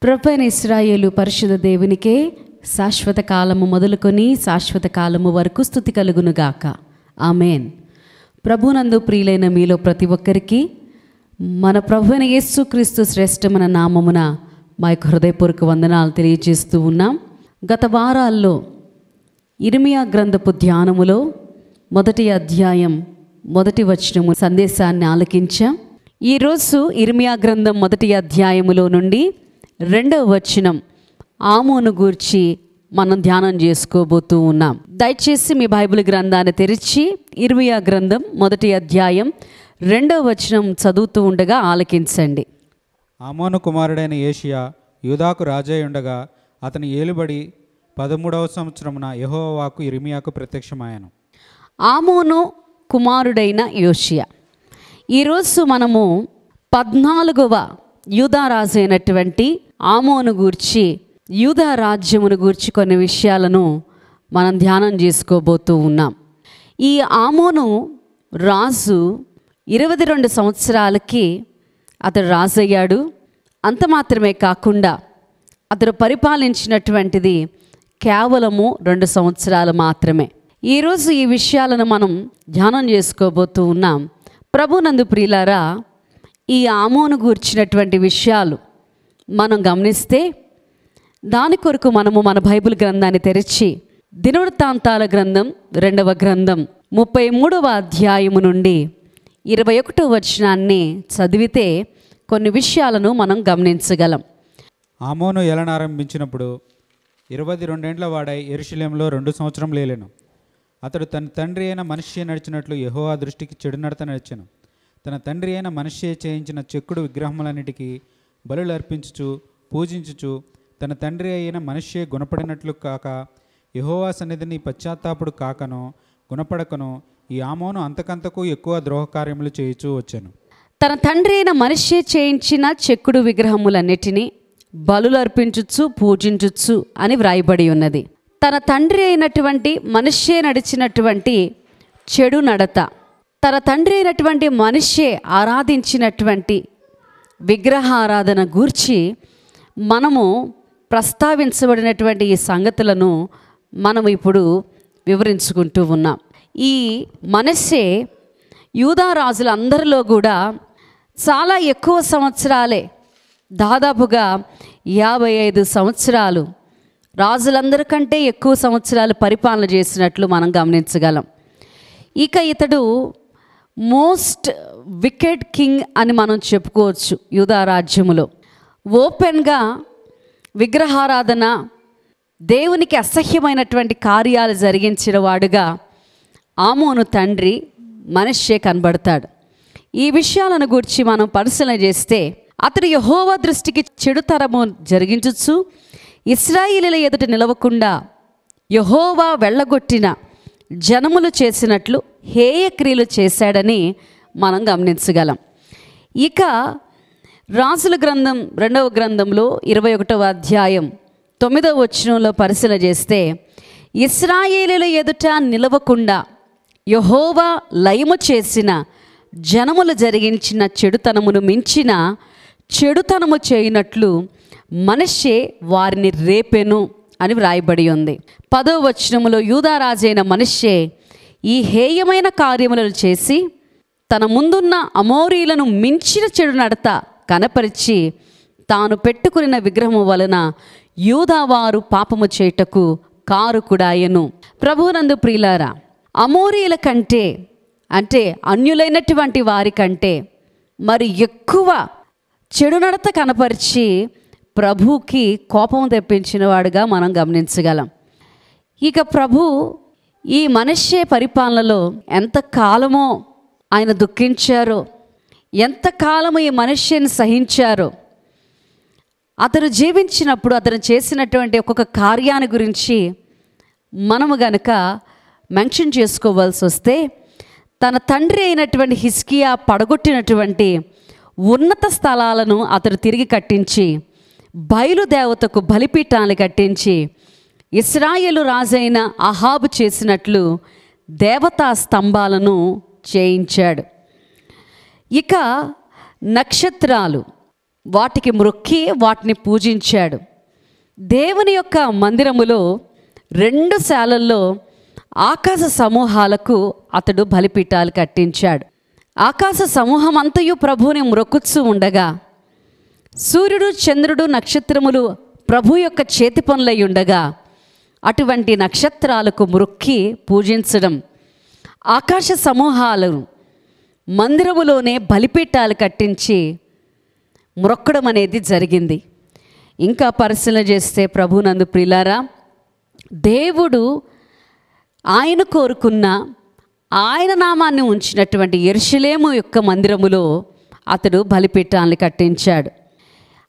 ప్రభువైన ఇశ్రాయేలు పరిశుద్ధ దేవునికే శాశ్వత కాలము మొదలుకొని శాశ్వత కాలము వరకు స్తుతి కలుగునుగాక. ఆమెన్. ప్రభునందు ప్రియులైన మీలో ప్రతి ఒక్కరికి మన ప్రభువైన యేసుక్రీస్తు శ్రేష్టమైన నామమున మా యొక్క హృదయపూర్వక వందనాలు తెలియజేస్తూ ఉన్నాం. గత వారాల్లో ఇర్మియా గ్రంథపు ధ్యానములో మొదటి అధ్యాయం మొదటి వచనము సందేశాన్ని ఆలకించాం. ఈరోజు ఇర్మియా గ్రంథం మొదటి అధ్యాయములో నుండి రెండవ వచనం ఆమోను గూర్చి మనం ధ్యానం చేసుకోబోతూ ఉన్నాం. దయచేసి మీ బైబిల్ గ్రంథాన్ని తెరిచి ఇర్మియా గ్రంథం మొదటి అధ్యాయం రెండవ వచనం చదువుతూ ఉండగా ఆలకించండి. ఆమోను కుమారుడైన యోషియా యూదాకు రాజై ఉండగా అతని ఏలుబడి 13వ సంవత్సరమున యెహోవా వాక్కు ఇర్మియాకు ప్రత్యక్షమాయెను. ఆమోను కుమారుడైన యోషియా. ఈరోజు మనము 14వ యూదా రాజు అయినటువంటి ఆమోను గూర్చి, యూదా రాజ్యమును గూర్చి కొన్ని విషయాలను మనం ధ్యానం చేసుకోబోతూ ఉన్నాం. ఈ ఆమోను రాజు 22 సంవత్సరాలకి అతడు రాజయ్యాడు. అంత మాత్రమే కాకుండా అతడు పరిపాలించినటువంటిది కేవలము 2 సంవత్సరాలు మాత్రమే. ఈరోజు ఈ విషయాలను మనం ధ్యానం చేసుకోబోతూ ఉన్నాం. ప్రభునందు ప్రియులారా, ఈ ఆమోను గూర్చినటువంటి విషయాలు మనం గమనిస్తే దాని కొరకు మనము మన బైబిల్ గ్రంథాన్ని తెరిచి దినవృత్తాంతాల గ్రంథం 2వ గ్రంథం 33వ అధ్యాయము నుండి 21వ వచనాన్ని చదివితే కొన్ని విషయాలను మనం గమనించగలం. ఆమోను ఏలనారంభించినప్పుడు 22 ఏండ్ల వాడై యెరూషలేములో 2 సంవత్సరం లేలెను. అతడు తన తండ్రి అయిన మనష్షే నడిచినట్లు యెహోవా దృష్టికి చెడు నడత నడిచెను. తన తండ్రి అయిన మనష్షే చేయించిన చెక్కుడు విగ్రహములన్నిటికీ బలులు అర్పించుచు పూజించుచు తన తండ్రి అయిన మనష్షే గుణపడినట్లు కాక యెహోవా సన్నిధిని పశ్చాత్తాపుడు కాకనో గుణపడకనో ఈ ఆమోను అంతకంతకు ఎక్కువ ద్రోహకార్యములు చేయుచూ వచ్చాను. తన తండ్రి అయిన మనష్షే చేయించిన చెక్కుడు విగ్రహములన్నిటినీ బలులు అర్పించుచు పూజించుచు అని వ్రాయబడి ఉన్నది. తన తండ్రి అయినటువంటి మనష్షే నడిచినటువంటి చెడు నడత, తన తండ్రి అయినటువంటి మనష్షే ఆరాధించినటువంటి విగ్రహారాధన గూర్చి మనము ప్రస్తావించబడినటువంటి ఈ సంగతులను మనము ఇప్పుడు వివరించుకుంటూ ఉన్నాం. ఈ మనష్షే యూదా రాజులందరిలో కూడా చాలా ఎక్కువ సంవత్సరాలే, దాదాపుగా 55 సంవత్సరాలు రాజులందరికంటే ఎక్కువ సంవత్సరాలు పరిపాలన చేసినట్లు మనం గమనించగలం. ఇక ఇతడు మోస్ట్ వికెడ్ కింగ్ అని మనం చెప్పుకోవచ్చు. యూదా రాజ్యములో ఓపెన్గా విగ్రహారాధన, దేవునికి అసహ్యమైనటువంటి కార్యాలు జరిగించిన వాడుగా ఆమోను తండ్రి మనష్షే కనబడతాడు. ఈ విషయాలను గురించి మనం పరిశీలన చేస్తే అతడు యెహోవా దృష్టికి చెడుతరము జరిగించుచు ఇశ్రాయేలీయుల ఎదుట నిలవకుండా యెహోవా వెళ్ళగొట్టిన జనములు చేసినట్లు హేయ క్రియలు చేశాడని మనం గమనించగలం. ఇక రాజుల గ్రంథం 2వ గ్రంథంలో 21వ అధ్యాయం 9వ వచనంలో పరిశీలన చేస్తే ఇశ్రాయేలీయుల ఎదుట నిలవకుండా యెహోవా లయము చేసిన జనములు జరిగించిన చెడుతనమును మించిన చెడుతనము చేయనట్లు మనష్షే వారిని రేపెను అని వ్రాయబడి ఉంది. 10వ వచనములో యూదారాజైన మనష్షే ఈ హేయమైన కార్యములను చేసి తన ముందున్న అమోరీలను మించిన చెడు నడత కనపరిచి తాను పెట్టుకున్న విగ్రహము వలన యూదావారు పాపము చేయుటకు కారుకుడాయెను. ప్రభువునందు ప్రియులారా, అమోరీల కంటే, అంటే అన్యులైనటువంటి వారి కంటే మరి ఎక్కువ చెడు నడత కనపరిచి ప్రభువుకి కోపం తెప్పించిన వాడుగా మనం గమనించగలం. ఇక ప్రభు ఈ మనష్షే పరిపాలనలో ఎంతకాలమో ఆయన దుఃఖించారో, ఎంతకాలము ఈ మనష్షేని సహించారో, అతను జీవించినప్పుడు అతను చేసినటువంటి ఒక్కొక్క కార్యాన్ని గురించి మనము గనక మెన్షన్ చేసుకోవాల్సి వస్తే, తన తండ్రి అయినటువంటి హిజ్కియా పడగొట్టినటువంటి ఉన్నత స్థలాలను అతడు తిరిగి కట్టించి బయలుదేవతకు బలిపీఠాన్ని కట్టించి ఇశ్రాయేలు రాజైన అహాబు చేసినట్లు దేవతా స్తంభాలను చేయించాడు. ఇక నక్షత్రాలు, వాటికి మ్రొక్కి వాటిని పూజించాడు. దేవుని యొక్క మందిరములో 2 శాలల్లో ఆకాశ సమూహాలకు అతడు బలిపీఠాలు కట్టించాడు. ఆకాశ సమూహం అంతయు ప్రభువుని మ్రొక్కుచూ ఉండగా, సూర్యుడు చంద్రుడు నక్షత్రములు ప్రభు యొక్క చేతి పనులై ఉండగా, అటువంటి నక్షత్రాలకు మ్రొక్కి పూజించడం, ఆకాశ సమూహాలు మందిరములోనే బలిపీఠాలు కట్టించి మ్రొక్కడం అనేది జరిగింది. ఇంకా పరిశీలన చేస్తే ప్రభునందు ప్రియులారా, దేవుడు ఆయన కోరుకున్న ఆయన నామాన్ని ఉంచినటువంటి యెరూషలేము యొక్క మందిరములో అతడు బలిపీఠాన్ని కట్టించాడు.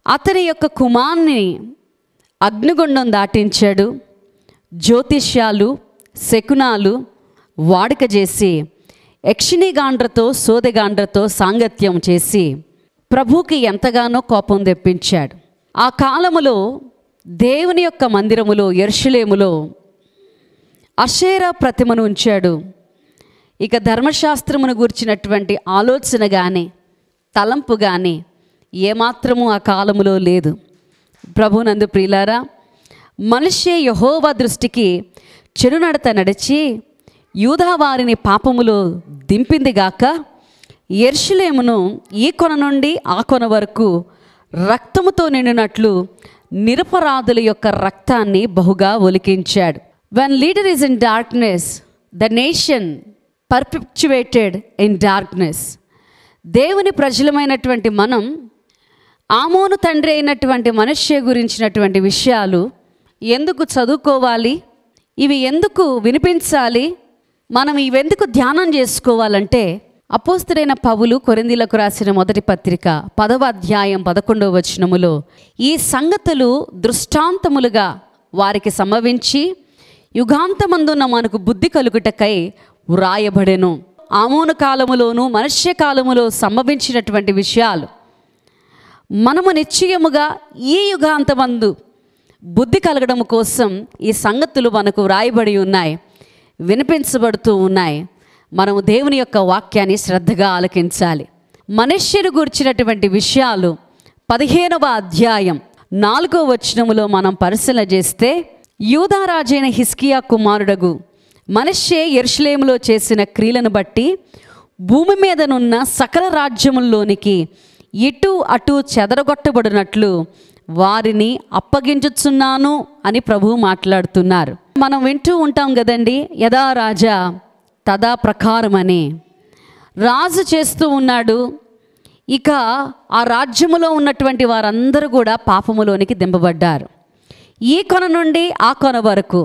అతని యొక్క కుమారుని అగ్నిగుండం దాటించాడు. జ్యోతిష్యాలు శకునాలు వాడుక చేసి యక్షిణిగాండ్రతో సోదెగాండ్రతో సాంగత్యం చేసి ప్రభువుకి ఎంతగానో కోపం తెప్పించాడు. ఆ కాలములో దేవుని యొక్క మందిరములో యెరూషలేములో అషేరా ప్రతిమను ఉంచాడు. ఇక ధర్మశాస్త్రమును గురించినటువంటి ఆలోచన కానీ తలంపు కానీ ఏమాత్రము ఆ కాలములో లేదు. ప్రభునందు ప్రియులారా, మనిషి యెహోవా దృష్టికి చెడునడత నడిచి యూదావారిని పాపములో దింపిందిగాక, యెరూషలేమును ఈ కొన నుండి ఆ కొన వరకు రక్తముతో నిండినట్లు నిరపరాధుల యొక్క రక్తాన్ని బహుగా ఒలికించాడు. When leader is in darkness, the nation perpetuated in darkness. దేవుని ప్రజలమైనటువంటి మనం ఆమోను తండ్రి అయినటువంటి మనష్షే గురించినటువంటి విషయాలు ఎందుకు చదువుకోవాలి, ఇవి ఎందుకు వినిపించాలి, మనం ఇవెందుకు ధ్యానం చేసుకోవాలంటే, అపోస్తలుడైన పౌలు కొరింథీయులకు రాసిన మొదటి పత్రిక 10వ అధ్యాయం 11వ వచనములో ఈ సంగతులు దృష్టాంతములుగా వారికి సంభవించి యుగాంతమందున్న మనకు బుద్ధి కలుగుటకై వ్రాయబడెను. ఆమోను కాలములోను మనష్షే కాలములో సంభవించినటువంటి విషయాలు మనము నిశ్చయముగా ఈ యుగాంతమందు బుద్ధి కలగడం కోసం ఈ సంగతులు మనకు వ్రాయబడి ఉన్నాయి, వినిపించబడుతూ ఉన్నాయి. మనము దేవుని యొక్క వాక్యాన్ని శ్రద్ధగా ఆలకించాలి. మనష్షేను గురించినటువంటి విషయాలు 15వ అధ్యాయం 4వ వచనములో మనం పరిశీలన చేస్తే, యూదా రాజైన హిజ్కియా కుమారుడగు మనష్షే యెరూషలేములో చేసిన క్రియలను బట్టి భూమి మీదనున్న సకల రాజ్యముల్లోనికి ఇటు అటు చెదరగొట్టబడినట్లు వారిని అప్పగించుచున్నాను అని ప్రభువు మాట్లాడుతున్నారు. మనం వింటూ ఉంటాం కదండి, యథా రాజా తదా ప్రకారం అని. రాజు చేస్తూ ఉన్నాడు. ఇక ఆ రాజ్యములో ఉన్నటువంటి వారందరూ కూడా పాపములోనికి దింపబడ్డారు. ఈ కొన నుండి ఆ కొన వరకు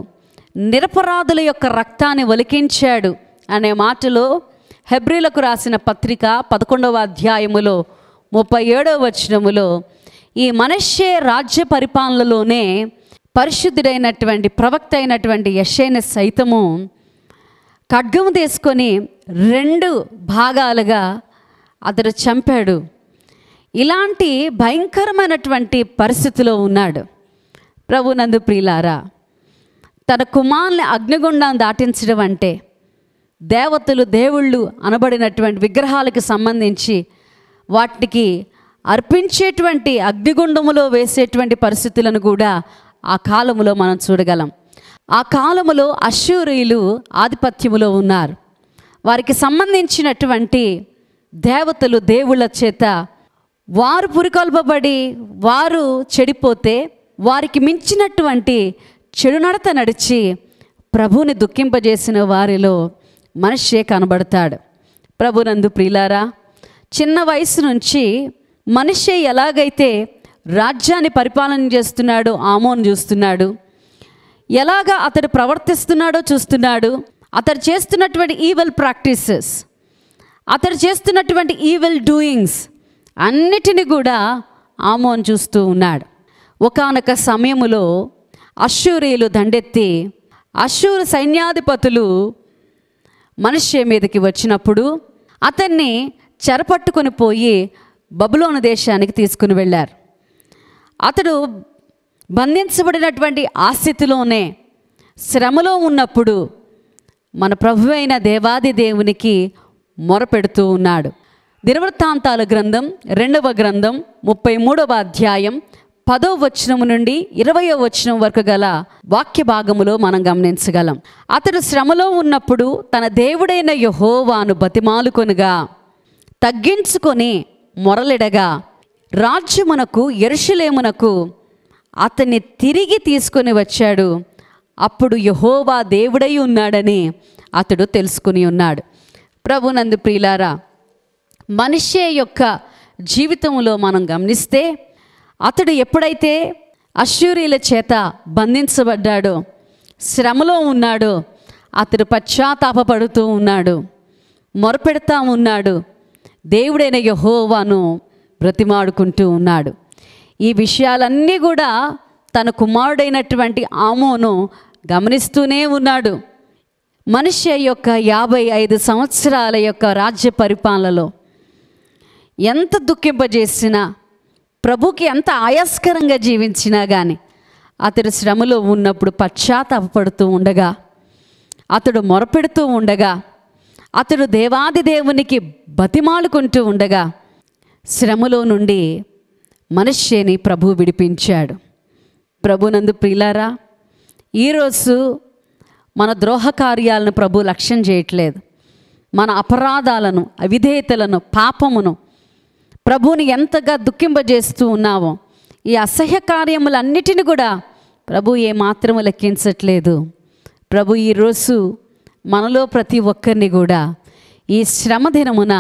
నిరపరాధుల యొక్క రక్తాన్ని ఒలికించాడు అనే మాటలో హెబ్రీలకు రాసిన పత్రిక 11వ అధ్యాయములో 37వ వచనములో ఈ మనష్షే రాజ్య పరిపాలనలోనే పరిశుద్ధుడైనటువంటి ప్రవక్త అయినటువంటి యెషయా సైతము ఖడ్గము తీసుకొని 2 భాగాలుగా అతడు చంపాడు. ఇలాంటి భయంకరమైనటువంటి పరిస్థితిలో ఉన్నాడు. ప్రభునందు ప్రియులారా, తన కుమారుని అగ్నిగుండాన్ని దాటించడం అంటే దేవతలు దేవుళ్ళు అనబడినటువంటి విగ్రహాలకు సంబంధించి వాటికి అర్పించేటువంటి అగ్నిగుండములో వేసేటువంటి పరిస్థితులను కూడా ఆ కాలములో మనం చూడగలం. ఆ కాలములో అష్షూరీయులు ఆధిపత్యములో ఉన్నారు. వారికి సంబంధించినటువంటి దేవతలు దేవుళ్ళ చేత వారు పురికొల్పబడి వారు చెడిపోతే వారికి మించినటువంటి చెడు నడత నడిచి ప్రభువుని దుఃఖింపజేసిన వారిలో మనష్షే కనబడతాడు. ప్రభునందు ప్రియులారా, చిన్న వయసు నుంచి మనష్షే ఎలాగైతే రాజ్యాన్ని పరిపాలన చేస్తున్నాడో ఆమోను చూస్తున్నాడు, ఎలాగా అతడు ప్రవర్తిస్తున్నాడో చూస్తున్నాడు. అతడు చేస్తున్నటువంటి ఈవిల్ ప్రాక్టీసెస్, అతడు చేస్తున్నటువంటి ఈవిల్ డూయింగ్స్ అన్నిటిని కూడా ఆమోను చూస్తూ ఉన్నాడు. ఒకానొక సమయములో అష్షూరీయులు దండెత్తి అష్షూరు సైన్యాధిపతులు మనష్షే మీదకి వచ్చినప్పుడు అతన్ని చెరపట్టుకొని పోయి బబులోను దేశానికి తీసుకుని వెళ్ళారు. అతడు బంధించబడినటువంటి ఆ స్థితిలోనే శ్రమలో ఉన్నప్పుడు మన ప్రభువైన దేవాది దేవునికి మొరపెడుతూ ఉన్నాడు. దినవృత్తాంతాల గ్రంథం 2వ గ్రంథం 33వ అధ్యాయం 10వ వచనం నుండి 20వ వచనం వరకు గల వాక్య భాగములో మనం గమనించగలం. అతడు శ్రమలో ఉన్నప్పుడు తన దేవుడైన యెహోవాను బతిమాలుకొనగా, తగ్గించుకొని మొరలిడగా, రాజ్యమునకు యెరూషలేమునకు అతన్ని తిరిగి తీసుకొని వచ్చాడు. అప్పుడు యెహోవా దేవుడై ఉన్నాడని అతడు తెలుసుకుని ఉన్నాడు. ప్రభునందు ప్రియులారా, మనిషి యొక్క జీవితంలో మనం గమనిస్తే, అతడు ఎప్పుడైతే అష్షూరీయుల చేత బంధించబడ్డాడో, శ్రమలో ఉన్నాడో, అతడు పశ్చాత్తాపపడుతూ ఉన్నాడు, మొరపెడతా ఉన్నాడు, దేవుడైన యెహోవాను బ్రతిమాడుకుంటూ ఉన్నాడు. ఈ విషయాలన్నీ కూడా తన కుమారుడైనటువంటి ఆమోను గమనిస్తూనే ఉన్నాడు. మనిషి యొక్క 55 సంవత్సరాల యొక్క రాజ్య పరిపాలనలో ఎంత దుఃఖింపజేసినా, ప్రభుకి ఎంత ఆయాస్కరంగా జీవించినా కానీ, అతడు శ్రమలో ఉన్నప్పుడు పశ్చాత్తాపపడుతూ ఉండగా, అతడు మొరపెడుతూ ఉండగా, అతడు దేవాది దేవునికి బతిమాలుకుంటూ ఉండగా, శ్రమలో నుండి మనిషిని ప్రభు విడిపించాడు. ప్రభునందు ప్రియులారా, ఈరోజు మన ద్రోహ కార్యాలను ప్రభు లక్ష్యం చేయట్లేదు. మన అపరాధాలను, అవిధేయతలను, పాపమును ప్రభువుని ఎంతగా దుఃఖింపజేస్తూ ఉన్నామో, ఈ అసహ్య కార్యములన్నిటిని కూడా ప్రభు ఏమాత్రము లెక్కించట్లేదు. ప్రభు ఈరోజు మనలో ప్రతి ఒక్కరిని కూడా ఈ శ్రమ దినమున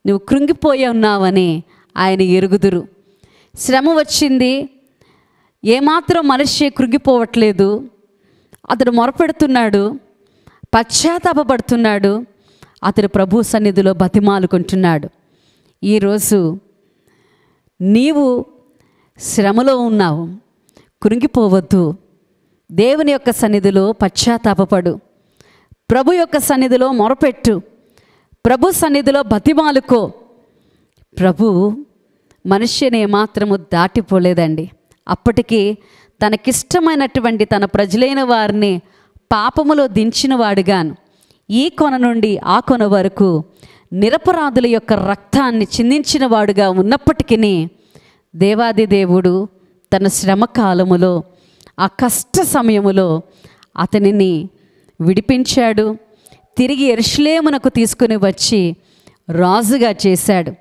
నువ్వు కృంగిపోయి ఉన్నావని ఆయన ఎరుగుదురు. శ్రమ వచ్చింది, ఏమాత్రం మనిషి కృంగిపోవట్లేదు. అతడు మొరపెడుతున్నాడు, పశ్చాత్తాపపడుతున్నాడు, అతడు ప్రభు సన్నిధిలో బతిమాలుకుంటున్నాడు. ఈరోజు నీవు శ్రమలో ఉన్నావు, కృంగిపోవద్దు. దేవుని యొక్క సన్నిధిలో పశ్చాత్తాపపడు, ప్రభు యొక్క సన్నిధిలో మొరపెట్టు, ప్రభు సన్నిధిలో బతిమాలుకో. ప్రభు మనిషిని ఏమాత్రము దాటిపోలేదండి. అప్పటికి తనకిష్టమైనటువంటి తన ప్రజలైన వారిని పాపములో దించినవాడుగాను, ఈ కొన నుండి ఆ కొన వరకు నిరపరాధుల యొక్క రక్తాన్ని చిందించిన వాడుగా ఉన్నప్పటికీ, దేవాది దేవుడు తన శ్రమ కాలములో, ఆ కష్ట సమయములో అతనిని విడిపించాడు. తిరిగి యెరూషలేమునకు తీసుకుని వచ్చి రాజుగా చేశాడు.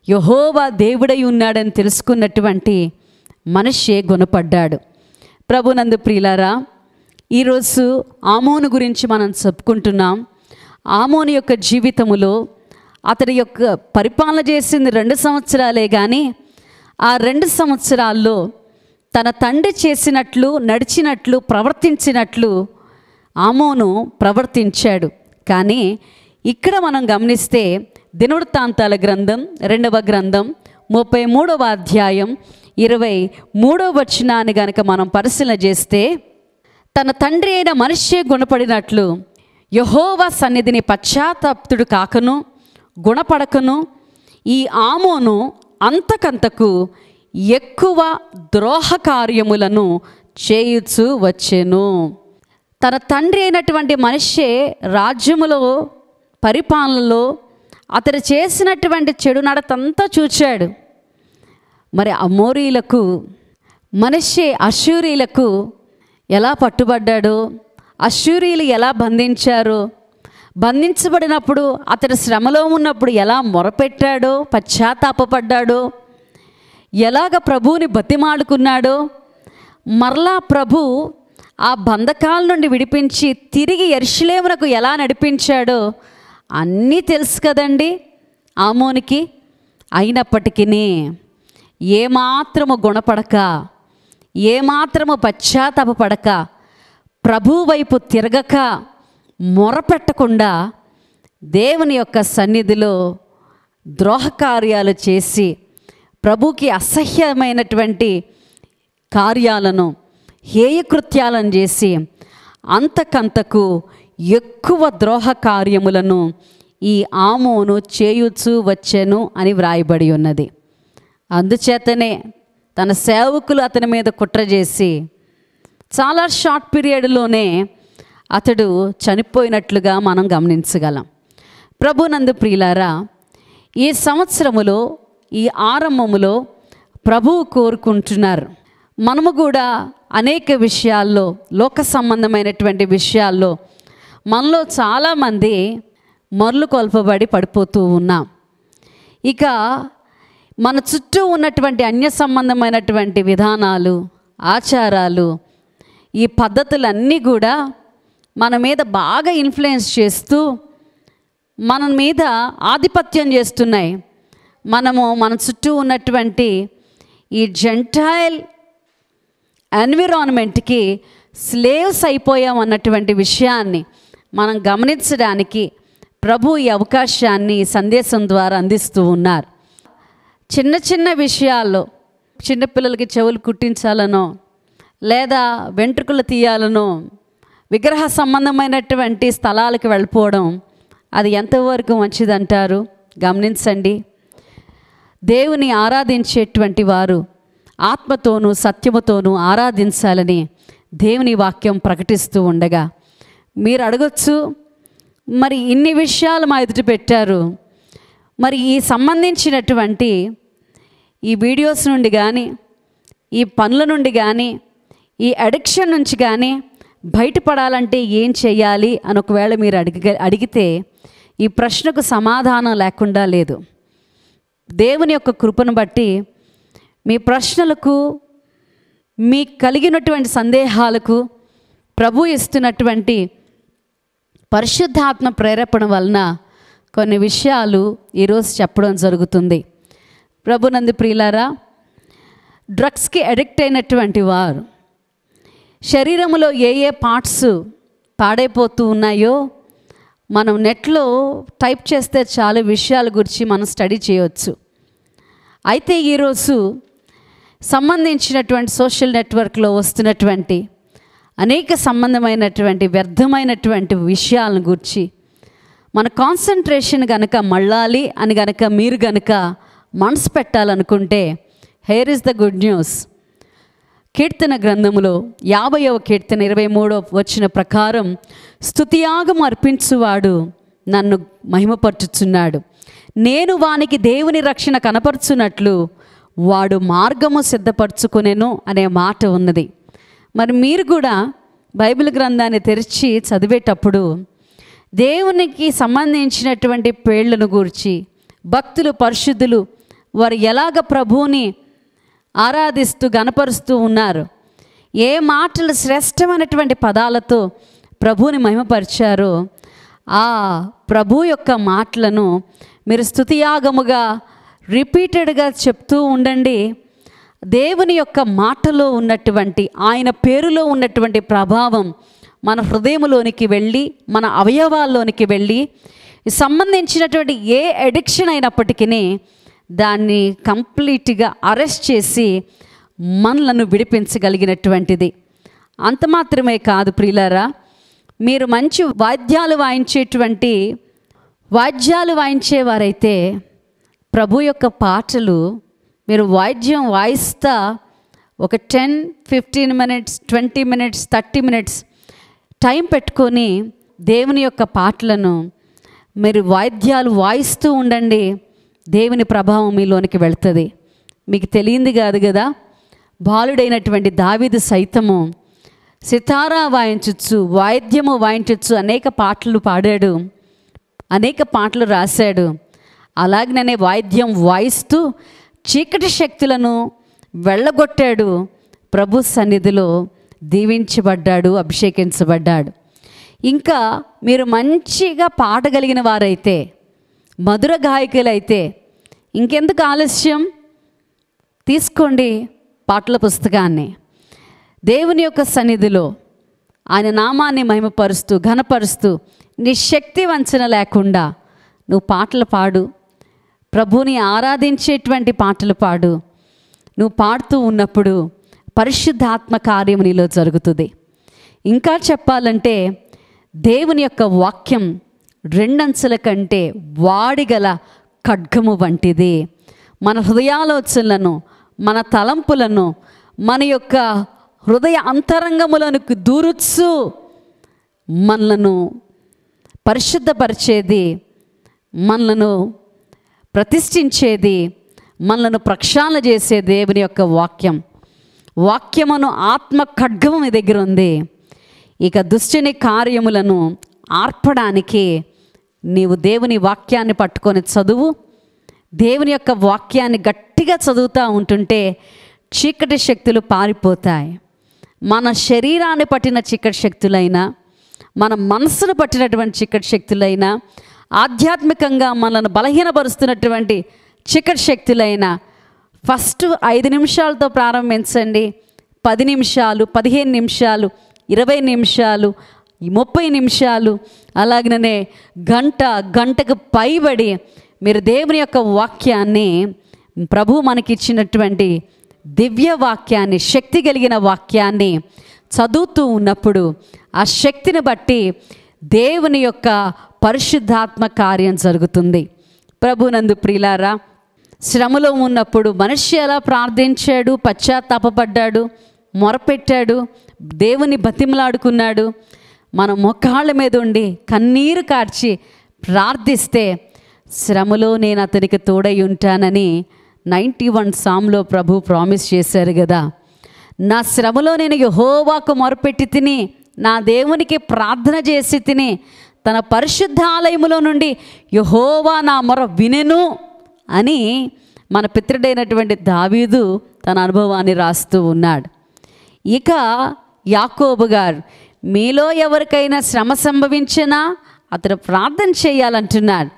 యెహోవా దేవుడై ఉన్నాడని తెలుసుకున్నటువంటి మనిషి గుణపడ్డాడు. ప్రభునందు ప్రియులారా, ఈరోజు ఆమోను గురించి మనం చెప్పుకుంటున్నాం. ఆమోను యొక్క జీవితములో అతడి యొక్క పరిపాలన చేసింది 2 సంవత్సరాలే, కానీ ఆ 2 సంవత్సరాల్లో తన తండ్రి చేసినట్లు, నడిచినట్లు, ప్రవర్తించినట్లు ఆమోను ప్రవర్తించాడు. కానీ ఇక్కడ మనం గమనిస్తే దినవృత్తాంతాల గ్రంథం 2వ గ్రంథం 33వ అధ్యాయం 23వ వచనాన్ని గనక మనం పరిశీలన చేస్తే, తన తండ్రి అయిన మనిషి గుణపడినట్లు యెహోవా సన్నిధిని పశ్చాత్తాప్తుడు కాకను గుణపడకను ఈ ఆమోను అంతకంతకు ఎక్కువ ద్రోహ కార్యములను చేయుచు వచ్చెను. తన తండ్రి అయినటువంటి మనిషి రాజ్యములో, పరిపాలనలో అతడు చేసినటువంటి చెడు నడతంతా చూచాడు. మరి అమోరీలకు, మనిషి అష్షూరీయులకు ఎలా పట్టుబడ్డాడో, అష్షూరీయులు ఎలా బంధించారో, బంధించబడినప్పుడు అతడు శ్రమలో ఉన్నప్పుడు ఎలా మొరపెట్టాడో, పశ్చాత్తాపపడ్డాడో, ఎలాగ ప్రభువుని బతిమాలుకున్నాడో, మరలా ప్రభు ఆ బంధకాల నుండి విడిపించి తిరిగి యెరూషలేమునకు ఎలా నడిపించాడో అన్నీ తెలుసు కదండి ఆమోనికి. అయినప్పటికీ ఏమాత్రము గుణపడక, ఏమాత్రము పశ్చాత్తాపపడక, ప్రభు వైపు తిరగక, మొరపెట్టకుండా దేవుని యొక్క సన్నిధిలో ద్రోహకార్యాలు చేసి ప్రభుకి అసహ్యమైనటువంటి కార్యాలను, హేయకృత్యాలను చేసి అంతకంతకు ఎక్కువ ద్రోహ కార్యములను ఈ ఆమోను చేయుచూ వచ్చెను అని వ్రాయబడి ఉన్నది. అందుచేతనే తన సేవకులు అతని మీద కుట్ర చేసి చాలా షార్ట్ పీరియడ్లోనే అతడు చనిపోయినట్లుగా మనం గమనించగలం. ప్రభునందు ప్రియులారా, ఈ సంవత్సరములో ఈ ఆరంభములో ప్రభువు కోరుకుంటున్నారు. మనము కూడా అనేక విషయాల్లో, లోక సంబంధమైనటువంటి విషయాల్లో మనలో చాలామంది మరలు కొల్పబడి పడిపోతూ ఉన్నాం. ఇక మన చుట్టూ ఉన్నటువంటి అన్య సంబంధమైనటువంటి విధానాలు, ఆచారాలు, ఈ పద్ధతులన్నీ కూడా మన మీద బాగా ఇన్ఫ్లుయెన్స్ చేస్తూ మన మీద ఆధిపత్యం చేస్తున్నాయి. మన చుట్టూ ఉన్నటువంటి ఈ జెంటైల్ ఎన్విరాన్మెంట్కి స్లేవ్స్ అయిపోయాం అన్నటువంటి విషయాన్ని మనం గమనించడానికి ప్రభు ఈ అవకాశాన్ని సందేశం ద్వారా అందిస్తూ ఉన్నారు. చిన్న చిన్న విషయాల్లో చిన్నపిల్లలకి చెవులు కుట్టించాలనో లేదా వెంట్రుకలు తీయాలనో విగ్రహ సంబంధమైనటువంటి స్థలాలకు వెళ్ళిపోవడం అది ఎంతవరకు మంచిదంటారు? గమనించండి. దేవుని ఆరాధించేటువంటి వారు ఆత్మతోనూ సత్యముతోనూ ఆరాధించాలని దేవుని వాక్యం ప్రకటిస్తూ ఉండగా మీరు అడగొచ్చు, మరి ఇన్ని విషయాలు మా ఎదుట పెట్టారు, మరి ఈ సంబంధించినటువంటి ఈ వీడియోస్ నుండి కానీ, ఈ పనుల నుండి కానీ, ఈ అడిక్షన్ నుంచి కానీ బయటపడాలంటే ఏం చేయాలి అని ఒకవేళ మీరు అడిగితే ఈ ప్రశ్నకు సమాధానం లేకుండా లేదు. దేవుని యొక్క కృపను బట్టి మీ ప్రశ్నలకు, మీకు కలిగినటువంటి సందేహాలకు ప్రభు ఇస్తున్నటువంటి పరిశుద్ధాత్మ ప్రేరేపణ వలన కొన్ని విషయాలు ఈరోజు చెప్పడం జరుగుతుంది. ప్రభునందు ప్రియులారా, డ్రగ్స్కి అడిక్ట్ అయినటువంటి వారు శరీరంలో ఏ ఏ పార్ట్స్ పాడైపోతూ ఉన్నాయో మనం నెట్లో టైప్ చేస్తే చాలా విషయాల గురించి మనం స్టడీ చేయవచ్చు. అయితే ఈరోజు సంబంధించినటువంటి సోషల్ నెట్వర్క్లో వస్తున్నటువంటి అనేక సంబంధమైనటువంటి వ్యర్థమైనటువంటి విషయాలను గురించి మన కాన్సన్ట్రేషన్ గనక మళ్ళాలి అని గనక మీరు గనక మనసు పెట్టాలనుకుంటే here is the good news. కీర్తన గ్రంథములో 50వ కీర్తన 23వ వచన ప్రకారం స్తుతియాగము అర్పించువాడు నన్ను మహిమపరచుచున్నాడు, నేను వానికి దేవుని రక్షణ కనపరుచున్నట్లు వాడు మార్గము సిద్ధపరచుకునేను అనే మాట ఉన్నది. మరి మీరు కూడా బైబిల్ గ్రంథాన్ని తెరిచి చదివేటప్పుడు దేవునికి సంబంధించినటువంటి పేర్లను గూర్చి భక్తులు, పరిశుద్ధులు వారు ఎలాగ ప్రభువుని ఆరాధిస్తూ గణపరుస్తూ ఉన్నారు, ఏ మాటలు శ్రేష్టమైనటువంటి పదాలతో ప్రభువుని మహిమపరిచారో ఆ ప్రభు యొక్క మాటలను మీరు స్తుతియాగముగా రిపీటెడ్గా చెప్తూ ఉండండి. దేవుని యొక్క మాటలో ఉన్నటువంటి, ఆయన పేరులో ఉన్నటువంటి ప్రభావం మన హృదయంలోనికి వెళ్ళి, మన అవయవాల్లోనికి వెళ్ళి సంబంధించినటువంటి ఏ అడిక్షన్ అయినప్పటికీ దాన్ని కంప్లీట్గా అరెస్ట్ చేసి మనలను విడిపించగలిగినటువంటిది. అంత మాత్రమే కాదు ప్రియులారా, మీరు మంచి వాయిద్యాలు వాయించేవారైతే ప్రభు యొక్క పాటలు మీరు వాయిద్యం వాయిస్తా ఒక 10-15 minutes 20 minutes 30 minutes టైం పెట్టుకొని దేవుని యొక్క పాటలను మీరు వాయిద్యాలు వాయిస్తూ ఉండండి. దేవుని ప్రభావం మీలోనికి వెళ్తుంది. మీకు తెలియంది కాదు కదా, బాలుడైనటువంటి దావీదు సైతము సితారా వాయించచ్చు, వాయిద్యము వాయించచ్చు, అనేక పాటలు పాడాడు, అనేక పాటలు రాశాడు. అలాగనే వాయిద్యం వాయిస్తూ చీకటి శక్తులను వెళ్ళగొట్టాడు. ప్రభు సన్నిధిలో దీవించబడ్డాడు, అభిషేకించబడ్డాడు. ఇంకా మీరు మంచిగా పాడగలిగిన వారైతే, మధుర గాయకులైతే ఇంకెందుకు ఆలస్యం? తీసుకోండి పాటల పుస్తకాన్ని, దేవుని యొక్క సన్నిధిలో ఆయన నామాన్ని మహిమపరుస్తూ ఘనపరుస్తూ నీ శక్తి వంచన లేకుండా నువ్వు పాటలు పాడు. ప్రభుని ఆరాధించేటువంటి పాటలు పాడు. నువ్వు పాడుతూ ఉన్నప్పుడు పరిశుద్ధాత్మ కార్యం నీలో జరుగుతుంది. ఇంకా చెప్పాలంటే దేవుని యొక్క వాక్యం 2 అంచుల కంటే వాడిగల ఖడ్గము వంటిది. మన హృదయాలోచనలను, మన తలంపులను, మన యొక్క హృదయ అంతరంగములకు దూరుచు మనలను పరిశుద్ధపరిచేది, మనలను ప్రతిష్ఠించేది, మనలను ప్రక్షాళన చేసే దేవుని యొక్క వాక్యం. వాక్యమును ఆత్మ ఖడ్గము మీ దగ్గర ఉంది. ఇక దుష్టుని కార్యములను ఆర్పడానికి నీవు దేవుని వాక్యాన్ని పట్టుకొని చదువు. దేవుని యొక్క వాక్యాన్ని గట్టిగా చదువుతూ ఉంటుంటే చీకటి శక్తులు పారిపోతాయి. మన శరీరాన్ని పట్టిన చీకటి శక్తులైనా, మన మనసును పట్టినటువంటి చీకటి శక్తులైనా, ఆధ్యాత్మికంగా మనల్ని బలహీనపరుస్తున్నటువంటి చీకటి శక్తులైనా ఫస్ట్ 5 నిమిషాలతో ప్రారంభించండి. 10 నిమిషాలు, 15 నిమిషాలు, 20 నిమిషాలు, 30 నిమిషాలు, అలాగనే గంటకు పైబడి మీరు దేవుని యొక్క వాక్యాన్ని, ప్రభు మనకిచ్చినటువంటి దివ్య వాక్యాన్ని, శక్తి కలిగిన వాక్యాన్ని చదువుతూ ఉన్నప్పుడు ఆ శక్తిని బట్టి దేవుని యొక్క పరిశుద్ధాత్మ కార్యం జరుగుతుంది. ప్రభునందు ప్రియులారా, శ్రమలో ఉన్నప్పుడు మనిషి ఎలా ప్రార్థించాడు, పశ్చాత్తాపపడ్డాడు, మొరపెట్టాడు, దేవుని బతిమలాడుకున్నాడు. మన మొక్కాళ్ళ మీద ఉండి కన్నీరు కార్చి ప్రార్థిస్తే శ్రమలో నేను అతనికి తోడై ఉంటానని 91 సామ్లో ప్రభు ప్రామిస్ చేశారు కదా. నా శ్రమలో నేను యెహోవాకు మొరపెట్టి తిని, నా దేవునికి ప్రార్థన చేసి తిని, తన పరిశుద్ధ ఆలయములో నుండి యెహోవా నా మొర వినెను అని మన పితరుడైనటువంటి దావీదు తన అనుభవాన్ని రాస్తూ ఉన్నాడు. ఇక యాకోబు గారు, మీలో ఎవరికైనా శ్రమ సంభవించినా అతడు ప్రార్థన చేయాలంటున్నాడు.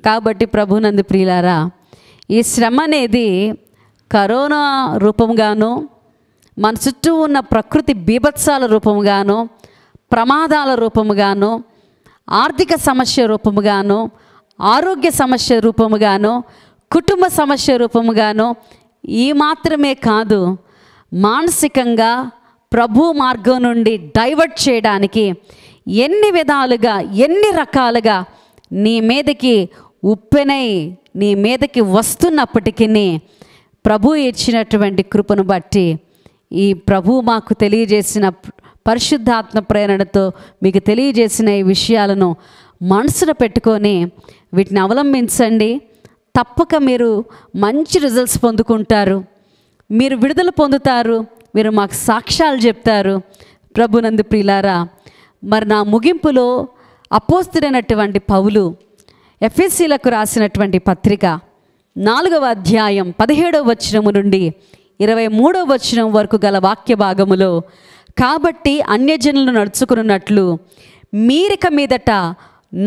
కాబట్టి ప్రభునందు ప్రియులారా, ఈ శ్రమ అనేది కరోనా రూపంగానో, మన చుట్టూ ఉన్న ప్రకృతి బీభత్సాల రూపముగానో, ప్రమాదాల రూపముగానో, ఆర్థిక సమస్య రూపముగానో, ఆరోగ్య సమస్య రూపముగానో, కుటుంబ సమస్య రూపముగానో ఈ మాత్రమే కాదు, మానసికంగా ప్రభు మార్గం నుండి డైవర్ట్ చేయడానికి ఎన్ని విధాలుగా, ఎన్ని రకాలుగా నీ మీదకి ఉప్పెనై నీ మీదకి వస్తున్నప్పటికీ ప్రభు ఇచ్చినటువంటి కృపను బట్టి, ఈ ప్రభు మాకు తెలియజేసిన పరిశుద్ధాత్మ ప్రేరణతో మీకు తెలియజేసిన ఈ విషయాలను మనసులో పెట్టుకొని వీటిని అవలంబించండి. తప్పక మీరు మంచి రిజల్ట్స్ పొందుకుంటారు, మీరు విడుదల పొందుతారు, మీరు మాకు సాక్ష్యాలు చెప్తారు. ప్రభునందు ప్రియులారా, మరి నా ముగింపులో అపోస్తుడైనటువంటి పౌలు ఎఫెసీలకు రాసినటువంటి పత్రిక 4వ అధ్యాయం 17వ వచనము నుండి 23వ వచనం వరకు గల వాక్య భాగములో, కాబట్టి అన్యజనులు నడుచుకున్నట్లు మీరిక మీదట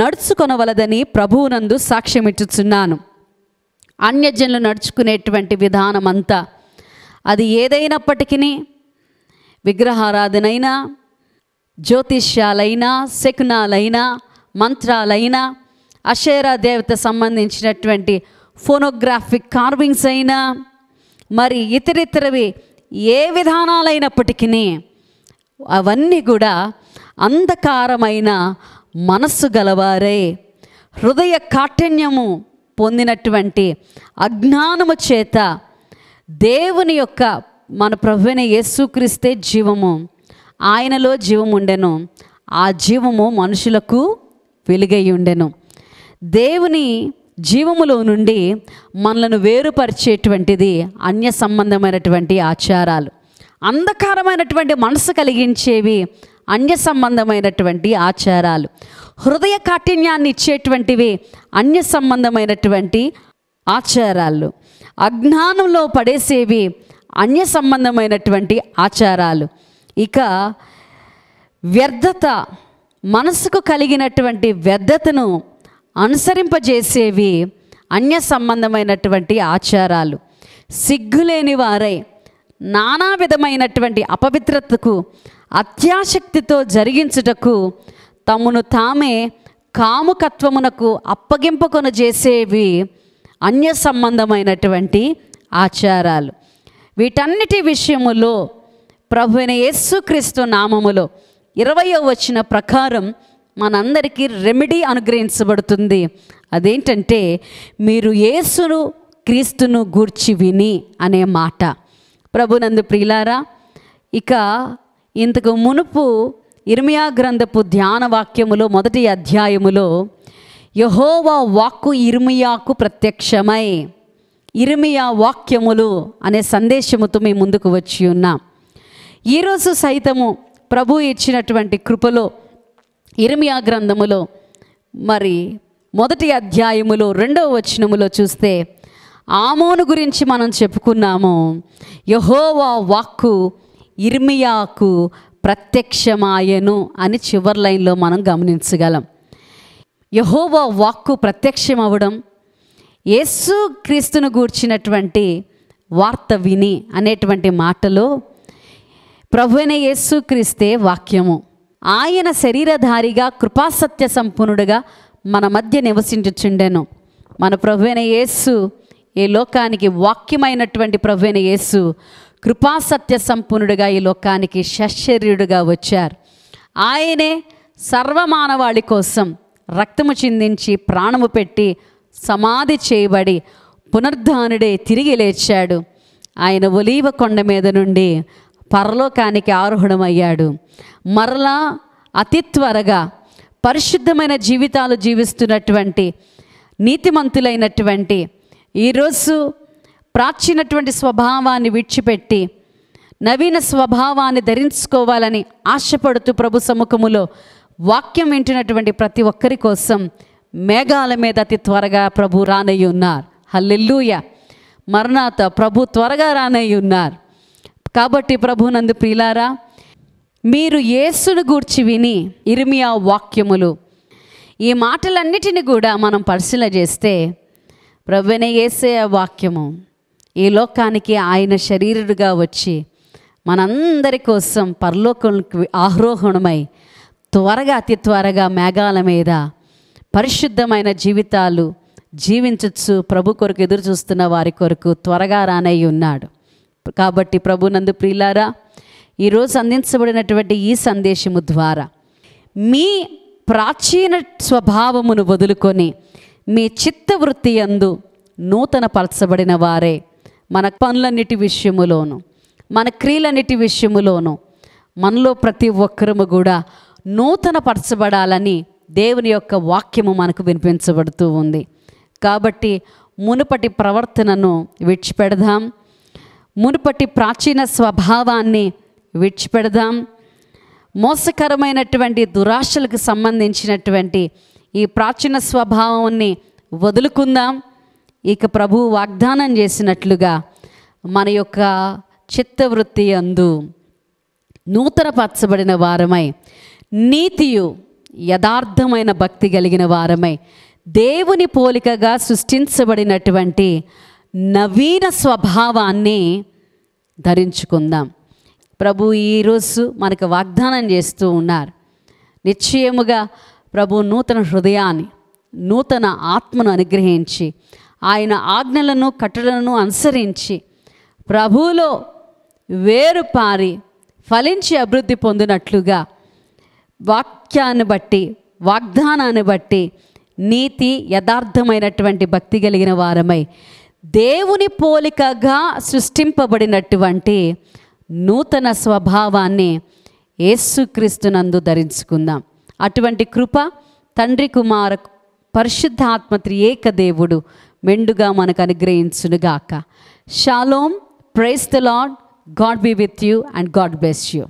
నడుచుకొనవలదని ప్రభువునందు సాక్ష్యమిచ్చుచున్నాను. అన్యజనులు నడుచుకునేటువంటి విధానం అంతా, అది ఏదైనప్పటికీ, విగ్రహారాధనైనా, జ్యోతిష్యాలైనా, శకునాలైనా, మంత్రాలైనా, అషేరా దేవత సంబంధించినటువంటి ఫోనోగ్రాఫిక్ కార్వింగ్స్ అయినా, మరి ఇతరితరవి ఏ విధానాలైనప్పటికీ అవన్నీ కూడా అంధకారమైన మనస్సు గలవారే, హృదయ కాఠిన్యము పొందినటువంటి అజ్ఞానము చేత దేవుని యొక్క మన ప్రభువైన యేసుక్రీస్తే జీవము, ఆయనలో జీవము ఉండెను, ఆ జీవము మనుషులకు వెలుగై ఉండెను. దేవుని జీవములో నుండి మనలను వేరుపరిచేటువంటిది అన్య సంబంధమైనటువంటి ఆచారాలు, అంధకారమైనటువంటి మనసు కలిగించేవి అన్య సంబంధమైనటువంటి ఆచారాలు, హృదయ కాఠిన్యాన్ని ఇచ్చేటువంటివి అన్య సంబంధమైనటువంటి ఆచారాలు, అజ్ఞానంలో పడేసేవి అన్య సంబంధమైనటువంటి ఆచారాలు. ఇక వ్యర్థత, మనసుకు కలిగినటువంటి వ్యర్థతను అనుసరింపజేసేవి అన్య సంబంధమైనటువంటి ఆచారాలు. సిగ్గులేని వారై నానా విధమైనటువంటి అపవిత్రతకు అత్యాసక్తితో జరిగించుటకు తమను తామే కాముకత్వమునకు అప్పగింపుకొన చేసేవి అన్య సంబంధమైనటువంటి ఆచారాలు. వీటన్నిటి విషయములో ప్రభువైన యేసుక్రీస్తు నామములో 20వ వచనం ప్రకారం మనందరికీ రెమెడీ అనుగ్రహించబడుతుంది. అదేంటంటే, మీరు యేసును క్రీస్తును గూర్చి విని అనే మాట. ప్రభునందు ప్రియులారా, ఇక ఇంతకు మునుపు ఇర్మియా గ్రంథపు ధ్యాన వాక్యములో 1వ అధ్యాయములో యెహోవా వాక్కు ఇర్మియాకు ప్రత్యక్షమై, ఇర్మియా వాక్యములు అనే సందేశముతో మీ ముందుకు వచ్చి ఉన్నాం. ఈరోజు సైతము ప్రభు ఇచ్చినటువంటి కృపలో ఇర్మియా గ్రంథములో మరి 1వ అధ్యాయములో 2వ వచనములో చూస్తే ఆమోను గురించి మనం చెప్పుకున్నాము. యెహోవా వాక్కు ఇర్మియాకు ప్రత్యక్షమాయెను అని చివరి లైన్లో మనం గమనించగలం. యెహోవా వాక్కు ప్రత్యక్షమవడం, యేసు క్రీస్తును గూర్చినటువంటి వార్త విని అనేటువంటి మాటలో ప్రభువైన యేసు క్రీస్తే వాక్యము. ఆయన శరీరధారిగా కృపాసత్య సంపన్నుడుగా మన మధ్య నివసించుచుండెను. మన ప్రభువైన యేసు ఈ లోకానికి వాక్యమైనటువంటి ప్రభువైన యేసు కృపాసత్య సంపన్నుడుగా ఈ లోకానికి సశరీరుడుగా వచ్చారు. ఆయనే సర్వమానవాళి కోసం రక్తము చిందించి ప్రాణము పెట్టి సమాధి చేయబడి పునరుద్ధానుడే తిరిగి లేచాడు. ఆయన ఒలీవ కొండ మీద నుండి పరలోకానికి ఆరోహణమయ్యాడు. మరలా అతి త్వరగా పరిశుద్ధమైన జీవితాలు జీవిస్తున్నటువంటి నీతిమంతులైనటువంటి ఈరోజు ప్రాచీనటువంటి స్వభావాన్ని విడిచిపెట్టి నవీన స్వభావాన్ని ధరించుకోవాలని ఆశపడుతూ ప్రభు సముఖములో వాక్యం వింటున్నటువంటి ప్రతి ఒక్కరి కోసం మేఘాల మీద అతి త్వరగా ప్రభు రానయ్యి ఉన్నారు. హల్లెలూయా, మరణాత ప్రభు త్వరగా రానయ్యి ఉన్నారు. కాబట్టి ప్రభునందు ప్రియులారా, మీరు యేసును గూర్చి విని ఇర్మియా వాక్యములు ఈ మాటలన్నిటిని కూడా మనం పరిశీలన చేస్తే ప్రభువైన యేసయ్య వాక్యము ఈ లోకానికి ఆయన శరీరుడుగా వచ్చి మనందరి కోసం పరలోకానికి ఆరోహణమై త్వరగా అతి త్వరగా మేఘాల మీద పరిశుద్ధమైన జీవితాలు జీవించచ్చు ప్రభు కొరకు ఎదురు చూస్తున్న వారి కొరకు త్వరగా రానయ్యి ఉన్నాడు. కాబట్టి ప్రభునందు ప్రియులారా, ఈరోజు అందించబడినటువంటి ఈ సందేశము ద్వారా మీ ప్రాచీన స్వభావమును వదులుకొని మీ చిత్తవృత్తి యందు నూతన పరచబడిన వారే మన పనులన్నిటి విషయములోను మన క్రియలన్నిటి విషయములోను మనలో ప్రతి ఒక్కరము కూడా నూతన పరచబడాలని దేవుని యొక్క వాక్యము మనకు వినిపించబడుతూ ఉంది. కాబట్టి మునుపటి ప్రవర్తనను విడిచిపెడదాం, మునుపటి ప్రాచీన స్వభావాన్ని విడిచిపెడదాం, మోసకరమైనటువంటి దురాశలకు సంబంధించినటువంటి ఈ ప్రాచీన స్వభావాన్ని వదులుకుందాం. ఇక ప్రభు వాగ్దానం చేసినట్లుగా మన యొక్క చిత్తవృత్తి యందు నూతనపరచబడిన వారమై నీతియు యథార్థమైన భక్తి కలిగిన వారమై దేవుని పోలికగా సృష్టించబడినటువంటి నవీన స్వభావాన్ని ధరించుకుందాం. ప్రభు ఈరోజు మనకు వాగ్దానం చేస్తూ ఉన్నారు. నిశ్చయముగా ప్రభు నూతన హృదయాన్ని నూతన ఆత్మను అనుగ్రహించి ఆయన ఆజ్ఞలను కట్టడలను అనుసరించి ప్రభువులో వేరుపారి ఫలించి అభివృద్ధి పొందినట్లుగా వాక్యాన్ని బట్టి వాగ్దానాన్ని బట్టి నీతి యథార్థమైనటువంటి భక్తి కలిగిన వారమై దేవుని పోలికగా సృష్టింపబడినటువంటి నూతన స్వభావాన్ని యేసుక్రీస్తునందు ధరించుకుందాం. అటువంటి కృప తండ్రి కుమార పరిశుద్ధాత్మ త్రియేక దేవుడు మెండుగా మనకు అనుగ్రహించునుగాక. Shalom, praise the lord, God be with you and God bless you.